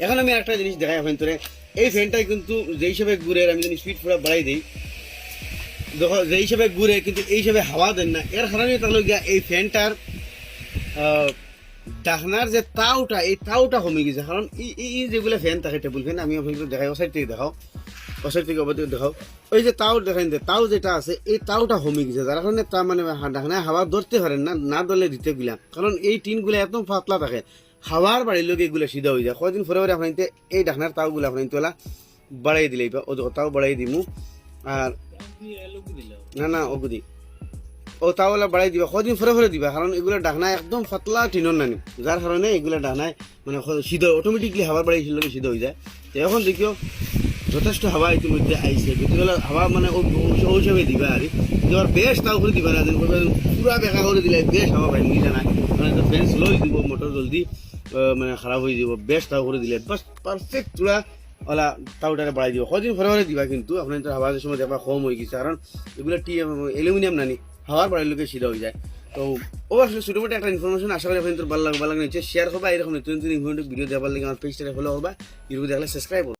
এখন আমি একটা জিনিস দেখাই এখন তোরে, এই ফ্যানটাই কিন্তু যে হিসাবে ঘুরে, আমি যদি স্পিড পুরো বাড়াই দিই, দেখো যে হিসাবে ঘুরে কিন্তু এই হিসাবে হাওয়া দেন না। এর কারণে তাহলে গিয়া এই ফ্যানটার ডাকনার যে তাওটা, এই তাওটা কমে গেছে। কারণ এই যেগুলো ফ্যান থাকে, টেবিল ফ্যান, আমি আপনাকে দেখাই, ওসাইড থেকে দেখাও, ওসাইড থেকে অবধি দেখাও, ওই যে তাও দেখাই, তাও যেটা আছে এই তাওটা কমে গেছে, যার কারণে তা মানে ডাকনায় হাওয়া ধরতে পারেন না, না ধরলে দিতে গেলাম। কারণ এই টিনগুলো একদম পাতলা থাকে, হাওয়ার বাড়ির লোক এগুলো সিধা হয়ে যায়। কদিন পরে পরে আপনার এই ডাকনার তাওগুলো আপনার তোলা বাড়াই দিলেই বা ও তাও বাড়াই দিমু। আর না না ওগুদি ও তাওলা বাড়াই দিবা, কদিন ফরে ফরে দিবা, কারণ এগুলো ডাকনায় একদম পাতলা টিনর নানি, যার কারণে এগুলো ডাকনায় মানে সিধা অটোমেটিকলি হাওয়ার বাড়ি সিধা হয়ে যায়। তো এখন দেখিও যথেষ্ট হাওয়া ইতিমধ্যে আইসে, গতিকে হাওয়া মানে ঔষধে দিবা আর এবার বেশ তাও করে দিবা না, পুরা বেকা করে দিলে বেশ হাওয়া পাই বুঝে না, মানে ফ্যান স্লোই দিব, মোটর জলদি মানে খারাপ হয়ে যাব। বেশ তাও করে দিলে বাস পারফেক্ট চূড়া ওলা তাওটারে বাড়াই দিব, কদিন ফরে ফরে দিবা। কিন্তু আপনার হাওয়ার সময় দেখবা কম হয়ে গেছে, কারণ এগুলো অ্যালুমিনিয়াম নানি, হাওয়ার বাড়ির লোকে সিধা হয়ে যায়। তো ও আসলে ছোটোমোটো একটা ইনফরমেশন, আশা করি আপনাদের ভালো লাগবে, শেয়ার করবা, এরকম নতুন নতুন ইনফরমেটিভ ভিডিও দেওয়ার লাগে আমার পেজটা ফলো করবা, ভিডিও দেখলে সাবস্ক্রাইব